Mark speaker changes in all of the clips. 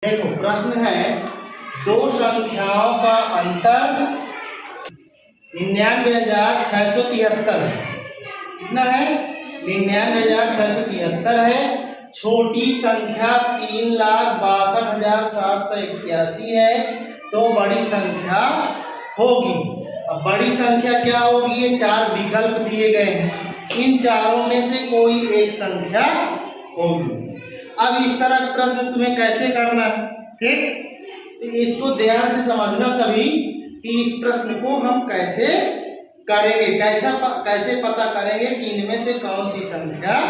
Speaker 1: देखो प्रश्न है, दो संख्याओं का अंतर 99,673 है। कितना है? 99,673 है। छोटी संख्या 3,62,781 है, तो बड़ी संख्या होगी। अब बड़ी संख्या क्या होगी? ये चार विकल्प दिए गए हैं, इन चारों में से कोई एक संख्या होगी। अब इस तरह का प्रश्न तुम्हें कैसे करना है, ठीक? तो इसको ध्यान से समझना सभी कि इस प्रश्न को हम कैसे करेंगे, कैसे पता करेंगे कि इनमें से कौन सी संख्या है।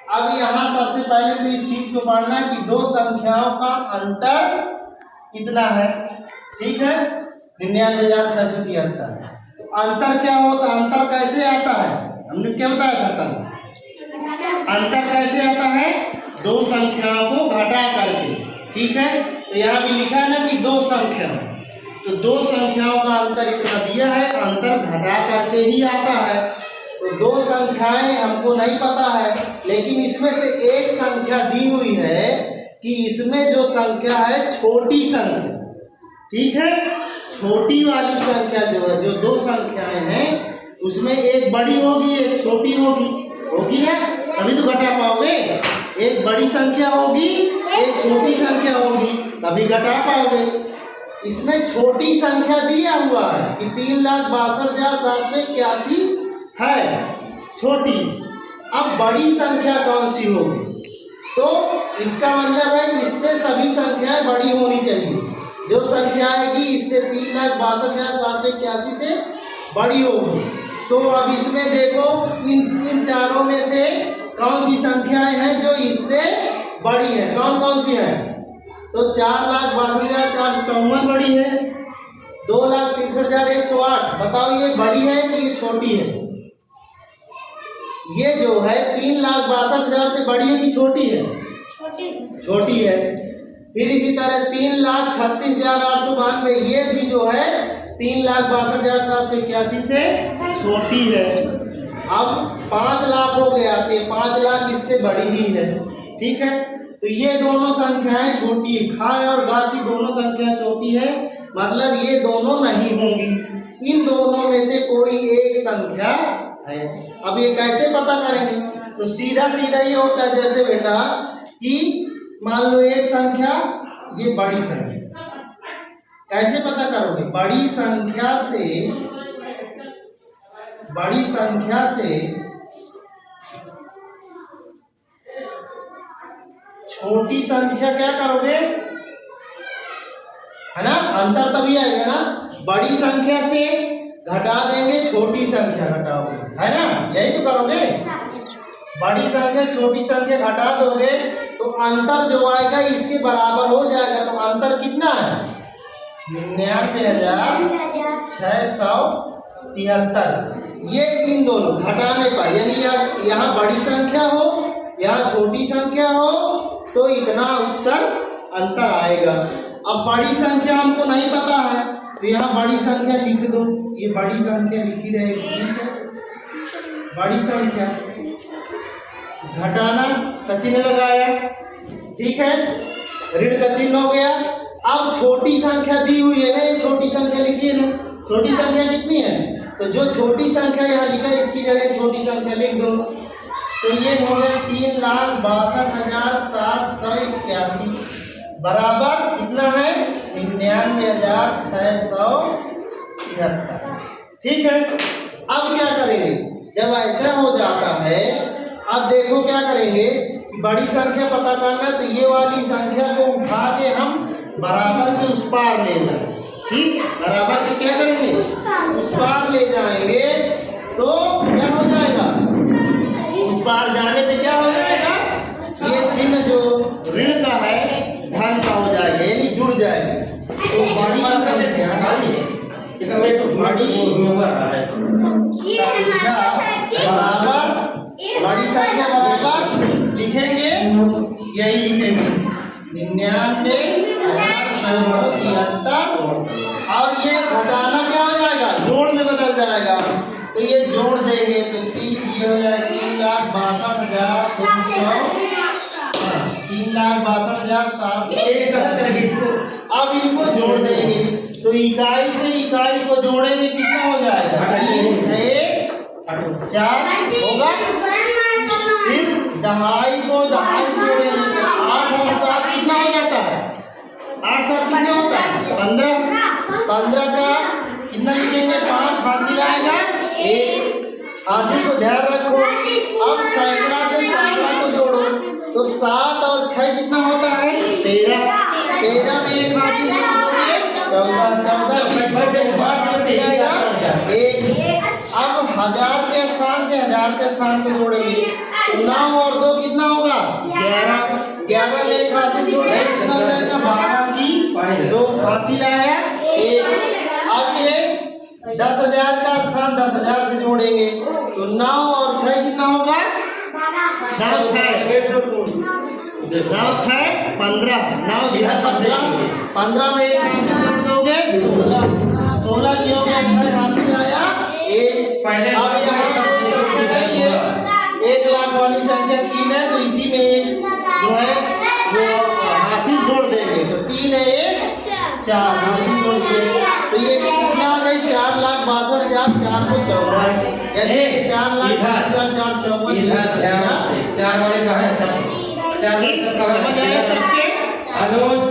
Speaker 1: अब यहाँ सबसे पहले तो इस चीज को पढ़ना है कि दो संख्याओं का अंतर कितना है, ठीक है? 99,673। तो अंतर क्या होता है? अंतर कैसे आता है? हमने क्या बताया था कल? अंतर कैसे आता है? दो संख्याओं को घटा करके, ठीक है? तो यहाँ भी लिखा है ना कि दो संख्या, तो दो संख्याओं का अंतर इतना दिया है, अंतर घटा करके ही आता है। तो दो संख्याएं हमको नहीं पता है, लेकिन इसमें से एक संख्या दी हुई है कि इसमें जो संख्या है छोटी संख्या, ठीक है? छोटी वाली संख्या जो है, जो दो संख्याएं हैं उसमें एक बड़ी होगी एक छोटी होगी ना, तभी तो घटा पाओगे। एक बड़ी संख्या होगी एक छोटी संख्या होगी, तभी घटा पाओगे। इसमें छोटी संख्या दिया हुआ है कि 3,62,781 है छोटी। अब बड़ी संख्या कौन सी होगी? तो इसका मतलब है इससे सभी संख्याएं बड़ी होनी चाहिए। जो संख्या आएगी इससे 3,62,781 से बड़ी होगी। तो अब इसमें देखो इन चारों में से कौन सी संख्याएं हैं जो इससे बड़ी है? कौन कौन सी है? तो 4,62,454 बड़ी है, 2,63,108। बताओ ये बड़ी है कि ये छोटी है? ये जो है 3,62,000 से बड़ी है कि छोटी है? छोटी है। फिर इसी तरह 3,36,892, ये भी जो है 3,62,781 से छोटी है। अब 5 लाख हो गया तो 5 लाख इससे बड़ी ही है, ठीक है? तो ये दोनों संख्याएं छोटी है, खाए और गा की दोनों संख्या छोटी है, मतलब ये दोनों नहीं होंगी। इन दोनों में से कोई एक संख्या है। अब ये कैसे पता करेंगे? तो सीधा सीधा ये होता है, जैसे बेटा कि मान लो एक संख्या, ये बड़ी संख्या, कैसे पता करोगे? बड़ी संख्या से छोटी संख्या क्या करोगे, है ना? अंतर तभी आएगा ना। बड़ी संख्या से घटा देंगे, छोटी संख्या घटाओगे, है ना? यही तो करोगे। बड़ी संख्या छोटी संख्या घटा दोगे तो अंतर जो आएगा इसके बराबर हो जाएगा। तो अंतर कितना है? 99,673। ये इन दोनों घटाने पर, यानी यहाँ बड़ी संख्या हो यहाँ छोटी संख्या हो तो इतना उत्तर अंतर आएगा। अब बड़ी संख्या हमको नहीं पता है तो यहाँ बड़ी संख्या लिख दो, ये बड़ी संख्या लिखी रहेगी, ठीक है? बड़ी संख्या घटाना का चिन्ह लगाया, ठीक है? ऋण का चिन्ह हो गया। अब छोटी संख्या दी हुई है ना, ये छोटी संख्या लिखिए ना। छोटी संख्या कितनी है? तो जो छोटी संख्या यहाँ लिखा है इसकी जगह छोटी संख्या लिख दो। तो ये हो गया 3,62,781 बराबर कितना है? 99,673, ठीक है? अब क्या करेंगे जब ऐसा हो जाता है? अब देखो क्या करेंगे, बड़ी संख्या पता करना, तो ये वाली संख्या को उठा के हम बराबर के उस पार ले जाएंगे, ठीक? बराबर के क्या करेंगे? उस पार ले जाएंगे तो क्या हो जाएगा? उस पार जाने पे क्या हो जाएगा? ये चिन्ह जो ऋण का है धन का हो जाएगा, यानी जुड़ जाएगा। तो बड़ी संख्या बराबर लिखेंगे, यही लिखेंगे 99,673। और ये घटाना क्या हो जाएगा? जोड़ में बदल जाएगा। तो ये जोड़ देंगे तो ये हो जाएगा 3,62,300 3,62,700। अब इनको जोड़ देंगे तो इकाई से इकाई को जोड़ेंगे कितना हो जाएगा? 4 होगा। फिर दहाई को दहाई से जोड़ेंगे तो 8 और 7 कितना हो जाता है? 8 7 कितना होगा? 15। 15 का कितना लिखेंगे? 5 हासिल आएगा 1। हासिल को ध्यान रखो। अब सैकड़ा से सैकड़ा को जोड़ो तो 7 और 6 कितना होता है? 13। 13 में 1 हासिल जोड़ोगे 14। 14 हासिल आएगा 1। अब 1000 के स्थान से 1000 के स्थान को जोड़ेंगे तो 9 और 2 कितना होगा? 11। 11 में 1 हासिल जोड़ेंगे कितना हो जाएगा? 12 की 2 हासिल आया 1। अब ये 10,000 का स्थान 10,000 से जोड़ेंगे तो 9 और 6 कितना होगा? 9 6 15। 9 6 15। 15 में 1 हासिल जोड़ दोगे 16। 16 की हो गया 6 हासिल आया 1। अब यहाँ 1 लाख वाली संख्या 3 है तो इसी में एक जो है वो हासिल जोड़ देंगे तो 3 है 1 4 हासिल जोड़ दिए तो ये कितना आ गई? 4,62,454 यानी 4,62,454।
Speaker 2: 4 वाले का है सब 4 सब का